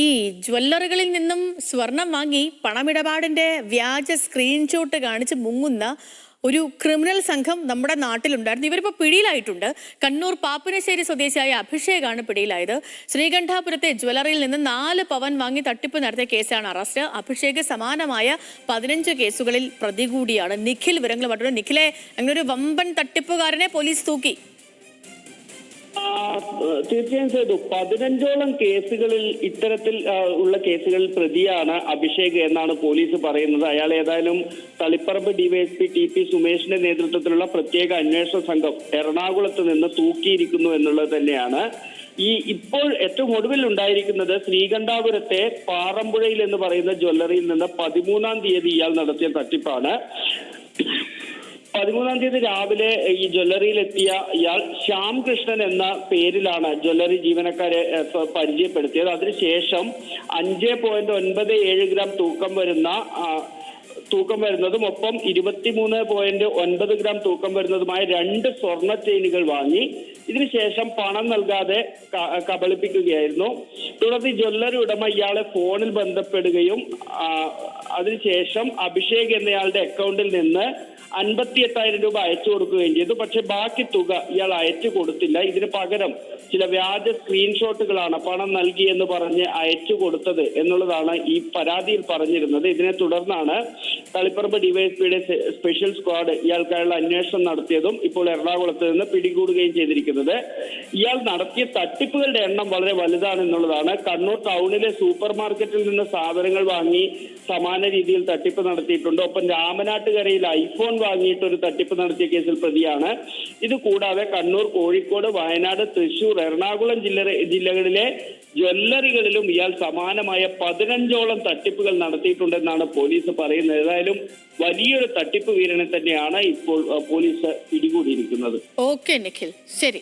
ഈ ജ്വല്ലറികളിൽ നിന്നും സ്വർണം വാങ്ങി പണമിടപാടിന്റെ വ്യാജ സ്ക്രീൻഷോട്ട് കാണിച്ച് മുങ്ങുന്ന ഒരു ക്രിമിനൽ സംഘം നമ്മുടെ നാട്ടിലുണ്ടായിരുന്നു. ഇവരിപ്പോൾ പിടിയിലായിട്ടുണ്ട്. കണ്ണൂർ പാപ്പിനശ്ശേരി സ്വദേശിയായ അഭിഷേകാണ് പിടിയിലായത്. ശ്രീകണ്ഠാപുരത്തെ ജ്വല്ലറിയിൽ നിന്ന് 4 പവൻ വാങ്ങി തട്ടിപ്പ് നടത്തിയ കേസാണ് അറസ്റ്റ്. അഭിഷേക് സമാനമായ 15 കേസുകളിൽ പ്രതി കൂടിയാണ്. നിഖിൽ വിവരങ്ങൾ പറഞ്ഞു. നിഖിലെ, അങ്ങനെ ഒരു വമ്പൻ തട്ടിപ്പുകാരനെ പോലീസ് തൂക്കി. തീർച്ചയായും ചെയ്തു. 15ഓളം കേസുകളിൽ ഇത്തരത്തിൽ ഉള്ള കേസുകളിൽ പ്രതിയാണ് അഭിഷേക് എന്നാണ് പോലീസ് പറയുന്നത്. അയാൾ ഏതായാലും തളിപ്പറമ്പ് ഡിവൈഎസ്പി ടി പി സുമേഷിന്റെ നേതൃത്വത്തിലുള്ള പ്രത്യേക അന്വേഷണ സംഘം എറണാകുളത്ത് നിന്ന് തൂക്കിയിരിക്കുന്നു എന്നുള്ളത് തന്നെയാണ്. ഇപ്പോൾ ഏറ്റവും ഒടുവിൽ ഉണ്ടായിരിക്കുന്നത് ശ്രീകണ്ഠാപുരത്തെ പാറമ്പുഴയിൽ എന്ന് പറയുന്ന ജ്വല്ലറിയിൽ നിന്ന് 13-ാം തീയതി ഇയാൾ നടത്തിയ തട്ടിപ്പാണ്. 13-ാം തീയതി രാവിലെ ഈ ജ്വല്ലറിയിൽ എത്തിയ ഇയാൾ ശ്യാം കൃഷ്ണൻ എന്ന പേരിലാണ് ജ്വല്ലറി ജീവനക്കാരെ പരിചയപ്പെടുത്തിയത്. അതിനുശേഷം 5.97 ഗ്രാം തൂക്കം വരുന്നതും ഒപ്പം 23.9 ഗ്രാം തൂക്കം വരുന്നതുമായ 2 സ്വർണ്ണ ചെയിനുകൾ വാങ്ങി ഇതിനുശേഷം പണം നൽകാതെ കബളിപ്പിക്കുകയായിരുന്നു. തുടർന്ന് ജ്വല്ലറി ഉടമ ഇയാളെ ഫോണിൽ ബന്ധപ്പെടുകയും അതിനുശേഷം അഭിഷേക് എന്നയാളുടെ അക്കൗണ്ടിൽ നിന്ന് 58,000 രൂപ അയച്ചു കൊടുക്കുകയും ചെയ്തു. പക്ഷെ ബാക്കി തുക ഇയാൾ അയച്ചു കൊടുത്തില്ല. ഇതിന് പകരം ചില വ്യാജ സ്ക്രീൻഷോട്ടുകളാണ് പണം നൽകിയെന്ന് പറഞ്ഞ് അയച്ചു കൊടുത്തത് എന്നുള്ളതാണ് ഈ പരാതിയിൽ പറഞ്ഞിരുന്നത്. ഇതിനെ തുടർന്നാണ് തളിപ്പറമ്പ് ഡിവൈഎസ്പിയുടെ സ്പെഷ്യൽ സ്ക്വാഡ് ഇയാൾക്കായുള്ള അന്വേഷണം നടത്തിയതും ഇപ്പോൾ എറണാകുളത്ത് നിന്ന് പിടികൂടുകയും ചെയ്തിരിക്കുന്നത്. ഇയാൾ നടത്തിയ തട്ടിപ്പുകളുടെ എണ്ണം വളരെ വലുതാണ് എന്നുള്ളതാണ്. കണ്ണൂർ ടൗണിലെ സൂപ്പർ മാർക്കറ്റിൽ നിന്ന് സാധനങ്ങൾ വാങ്ങി സമാന രീതിയിൽ തട്ടിപ്പ് നടത്തിയിട്ടുണ്ട്. ഒപ്പം രാമനാട്ടുകരയിൽ ഐഫോൺ വാങ്ങിയിട്ട് ഒരു തട്ടിപ്പ് നടത്തിയ കേസിൽ പ്രതിയാണ്. ഇത് കൂടാതെ കണ്ണൂർ, കോഴിക്കോട്, വയനാട്, തൃശൂർ, എറണാകുളം ജില്ലകളിലെ ജ്വല്ലറികളിലും ഇയാൾ സമാനമായ 15ഓളം തട്ടിപ്പുകൾ നടത്തിയിട്ടുണ്ടെന്നാണ് പോലീസ് പറയുന്നത്. ഏതായാലും വലിയൊരു തട്ടിപ്പ് വീരനെ തന്നെയാണ് ഇപ്പോൾ പോലീസ് പിടികൂടിയിരിക്കുന്നത്. ഓക്കെ നിഖിൽ, ശരി.